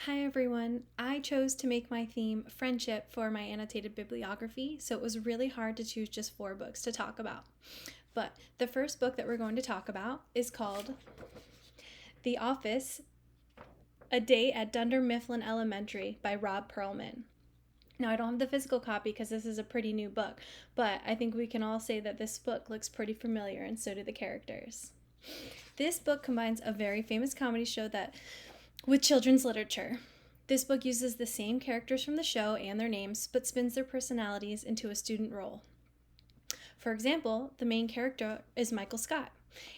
Hi everyone. I chose to make my theme friendship for my annotated bibliography, so it was really hard to choose just 4 books to talk about. But the first book that we're going to talk about is called The Office, A Day at Dunder Mifflin Elementary by Rob Perlman. Now, I don't have the physical copy because this is a pretty new book, but I think we can all say that this book looks pretty familiar, and so do the characters. This book combines a very famous comedy show with children's literature. This book uses the same characters from the show and their names, but spins their personalities into a student role. For example, the main character is Michael Scott,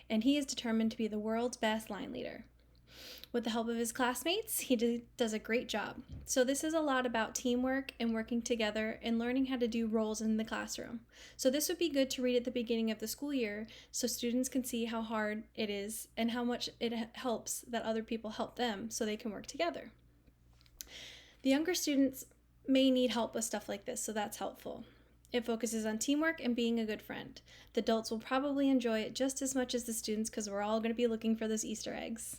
and he is determined to be the world's best line leader. With the help of his classmates, he does a great job. So this is a lot about teamwork and working together and learning how to do roles in the classroom. So this would be good to read at the beginning of the school year so students can see how hard it is and how much it helps that other people help them so they can work together. The younger students may need help with stuff like this, so that's helpful. It focuses on teamwork and being a good friend. The adults will probably enjoy it just as much as the students because we're all going to be looking for those Easter eggs.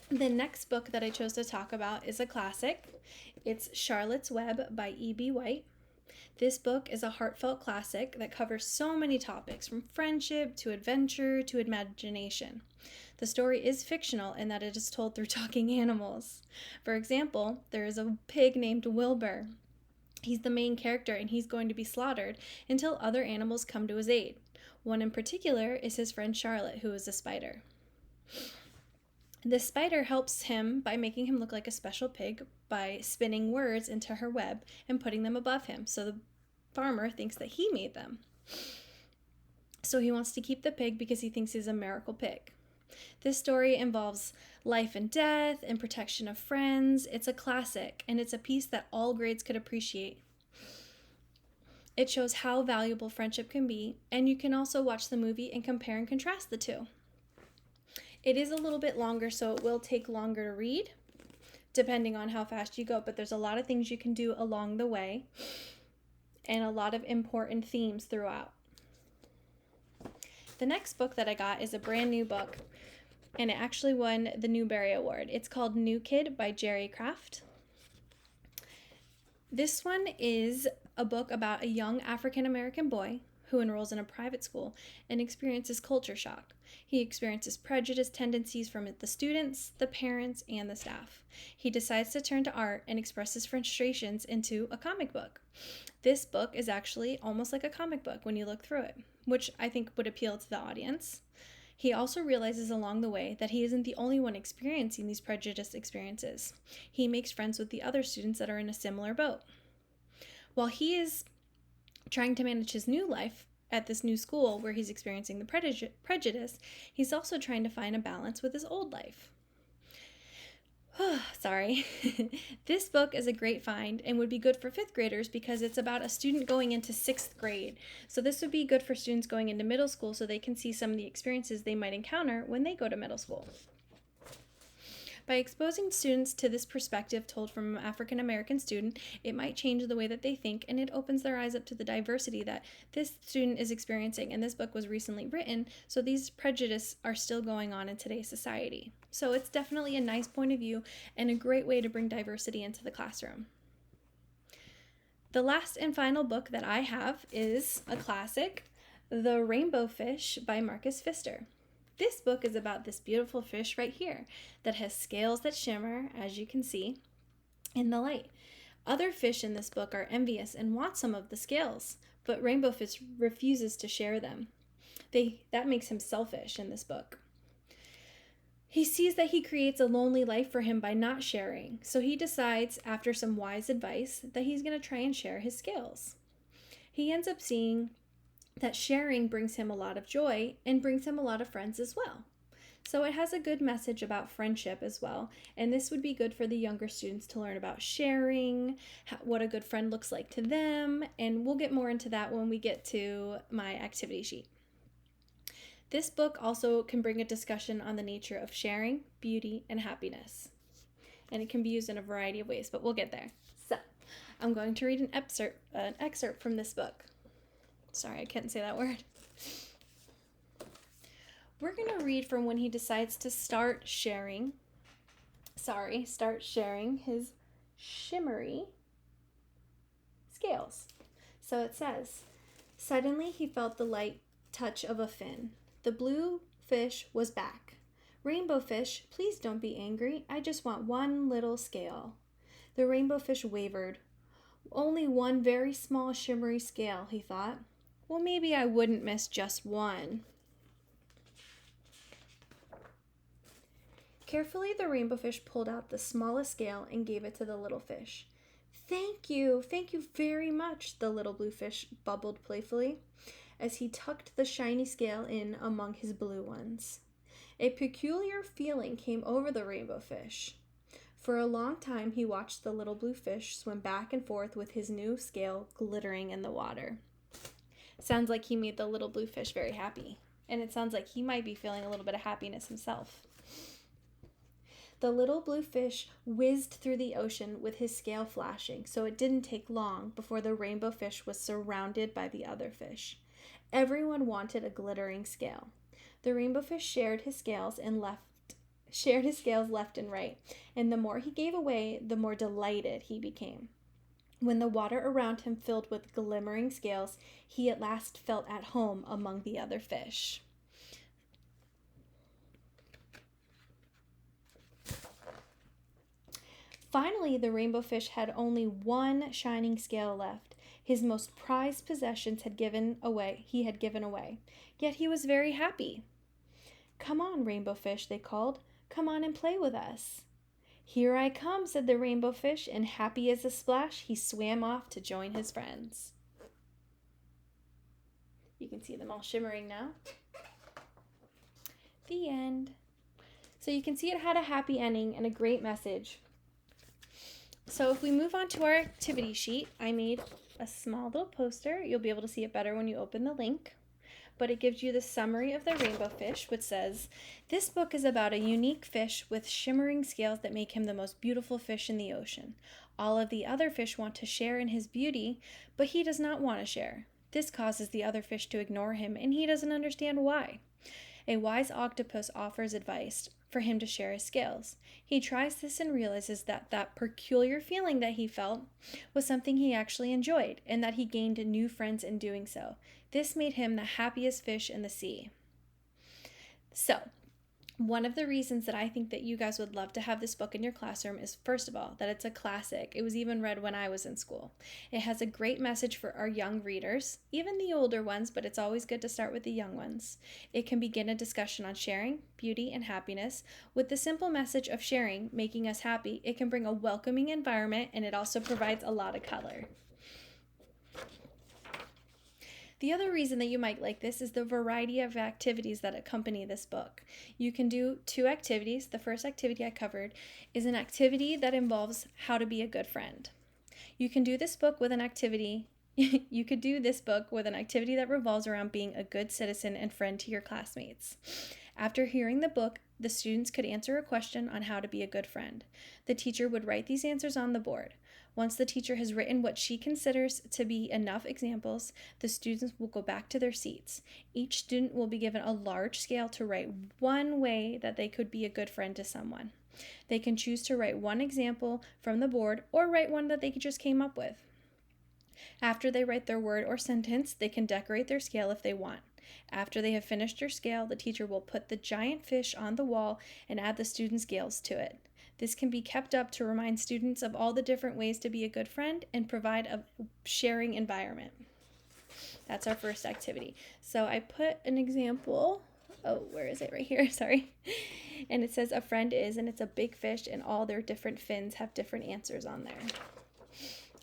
The next book that I chose to talk about is a classic. It's Charlotte's Web by E.B. White. This book is a heartfelt classic that covers so many topics, from friendship to adventure to imagination. The story is fictional in that it is told through talking animals. For example, there is a pig named Wilbur. He's the main character and he's going to be slaughtered until other animals come to his aid. One in particular is his friend Charlotte, who is a spider. The spider helps him by making him look like a special pig by spinning words into her web and putting them above him, so the farmer thinks that he made them. So he wants to keep the pig because he thinks he's a miracle pig. This story involves life and death and protection of friends. It's a classic, and it's a piece that all grades could appreciate. It shows how valuable friendship can be, and you can also watch the movie and compare and contrast the two. It is a little bit longer, so it will take longer to read, depending on how fast you go, but there's a lot of things you can do along the way, and a lot of important themes throughout. The next book that I got is a brand new book, and it actually won the Newbery Award. It's called New Kid by Jerry Craft. This one is a book about a young African-American boy who enrolls in a private school and experiences culture shock. He experiences prejudice tendencies from the students, the parents, and the staff. He decides to turn to art and express his frustrations into a comic book. This book is actually almost like a comic book when you look through it, which I think would appeal to the audience. He also realizes along the way that he isn't the only one experiencing these prejudice experiences. He makes friends with the other students that are in a similar boat. While he is trying to manage his new life at this new school where he's experiencing the prejudice, he's also trying to find a balance with his old life. Sorry. This book is a great find and would be good for 5th graders because it's about a student going into 6th grade. So this would be good for students going into middle school so they can see some of the experiences they might encounter when they go to middle school. By exposing students to this perspective told from an African American student, it might change the way that they think, and it opens their eyes up to the diversity that this student is experiencing. And this book was recently written, so these prejudices are still going on in today's society. So it's definitely a nice point of view and a great way to bring diversity into the classroom. The last and final book that I have is a classic, The Rainbow Fish by Marcus Pfister. This book is about this beautiful fish right here that has scales that shimmer, as you can see, in the light. Other fish in this book are envious and want some of the scales, but Rainbow Fish refuses to share them. That makes him selfish in this book. He sees that he creates a lonely life for him by not sharing, so he decides, after some wise advice, that he's going to try and share his scales. He ends up seeing that sharing brings him a lot of joy and brings him a lot of friends as well. So it has a good message about friendship as well, and this would be good for the younger students to learn about sharing, what a good friend looks like to them, and we'll get more into that when we get to my activity sheet. This book also can bring a discussion on the nature of sharing, beauty, and happiness, and it can be used in a variety of ways, but we'll get there. So I'm going to read an excerpt from this book. Sorry, I couldn't say that word. We're going to read from when he decides to start sharing start sharing his shimmery scales. So it says, suddenly he felt the light touch of a fin. The blue fish was back. Rainbow fish, please don't be angry. I just want one little scale. The rainbow fish wavered. Only one very small shimmery scale, he thought. Well, maybe I wouldn't miss just one. Carefully, the rainbow fish pulled out the smallest scale and gave it to the little fish. Thank you very much, the little blue fish bubbled playfully as he tucked the shiny scale in among his blue ones. A peculiar feeling came over the rainbow fish. For a long time, he watched the little blue fish swim back and forth with his new scale glittering in the water. Sounds like he made the little blue fish very happy, and it sounds like he might be feeling a little bit of happiness himself. The little blue fish whizzed through the ocean with his scale flashing, so it didn't take long before the rainbow fish was surrounded by the other fish. Everyone wanted a glittering scale. The rainbow fish shared his scales left and right, and the more he gave away, the more delighted he became. When the water around him filled with glimmering scales, he at last felt at home among the other fish. Finally, the rainbow fish had only one shining scale left. His most prized possessions he had given away. Yet he was very happy. Come on, rainbow fish, they called. Come on and play with us. Here I come, said the rainbow fish, and happy as a splash, he swam off to join his friends. You can see them all shimmering now. The end. So you can see it had a happy ending and a great message. So if we move on to our activity sheet, I made a small little poster. You'll be able to see it better when you open the link. But it gives you the summary of the rainbow fish, which says, this book is about a unique fish with shimmering scales that make him the most beautiful fish in the ocean. All of the other fish want to share in his beauty, but he does not want to share. This causes the other fish to ignore him, and he doesn't understand why. A wise octopus offers advice for him to share his scales. He tries this and realizes that peculiar feeling that he felt was something he actually enjoyed, and that he gained new friends in doing so. This made him the happiest fish in the sea. So, one of the reasons that I think that you guys would love to have this book in your classroom is, first of all, that it's a classic. It was even read when I was in school. It has a great message for our young readers, even the older ones, but it's always good to start with the young ones. It can begin a discussion on sharing, beauty, and happiness. With the simple message of sharing, making us happy, it can bring a welcoming environment, and it also provides a lot of color. The other reason that you might like this is the variety of activities that accompany this book. You can do 2 activities. The first activity I covered is an activity that involves how to be a good friend. You can do this book with an activity. You could do this book with an activity that revolves around being a good citizen and friend to your classmates. After hearing the book, the students could answer a question on how to be a good friend. The teacher would write these answers on the board. Once the teacher has written what she considers to be enough examples, the students will go back to their seats. Each student will be given a large scale to write one way that they could be a good friend to someone. They can choose to write one example from the board or write one that they just came up with. After they write their word or sentence, they can decorate their scale if they want. After they have finished their scale, the teacher will put the giant fish on the wall and add the students' scales to it. This can be kept up to remind students of all the different ways to be a good friend and provide a sharing environment. That's our first activity. So I put an example. Oh, where is it? Right here, sorry. And it says a friend is, and it's a big fish, and all their different fins have different answers on there.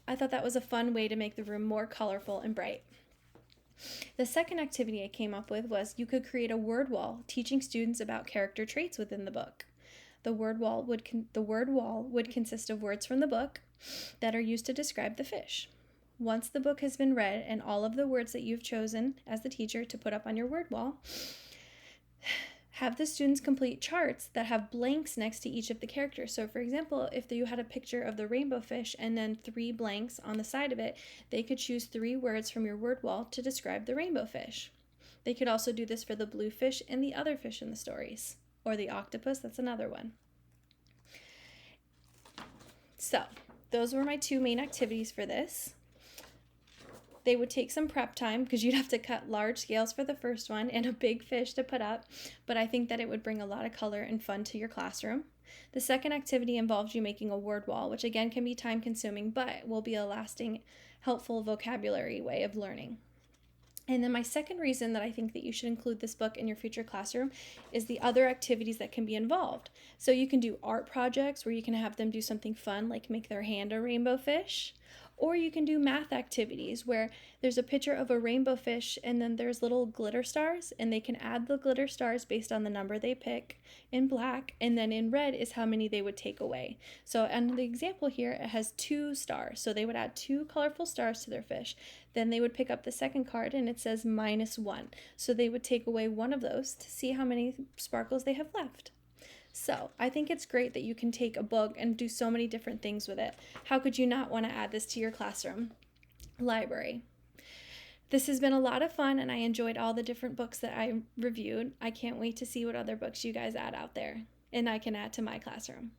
I thought that was a fun way to make the room more colorful and bright. The second activity I came up with was you could create a word wall teaching students about character traits within the book. The word wall would consist of words from the book that are used to describe the fish. Once the book has been read and all of the words that you've chosen as the teacher to put up on your word wall, have the students complete charts that have blanks next to each of the characters. So for example, if you had a picture of the rainbow fish and then 3 blanks on the side of it, they could choose 3 words from your word wall to describe the rainbow fish. They could also do this for the blue fish and the other fish in the stories. Or the octopus, that's another one. So those were my 2 main activities for this. They would take some prep time because you'd have to cut large scales for the first one and a big fish to put up, but I think that it would bring a lot of color and fun to your classroom. The second activity involves you making a word wall, which again can be time consuming, but will be a lasting, helpful vocabulary way of learning. And then my second reason that I think that you should include this book in your future classroom is the other activities that can be involved. So you can do art projects where you can have them do something fun like make their hand a rainbow fish. Or you can do math activities where there's a picture of a rainbow fish and then there's little glitter stars, and they can add the glitter stars based on the number they pick in black, and then in red is how many they would take away. So on the example here, it has 2 stars. So they would add 2 colorful stars to their fish. Then they would pick up the second card and it says -1. So they would take away one of those to see how many sparkles they have left. So I think it's great that you can take a book and do so many different things with it. How could you not want to add this to your classroom library? This has been a lot of fun, and I enjoyed all the different books that I reviewed. I can't wait to see what other books you guys add out there and I can add to my classroom.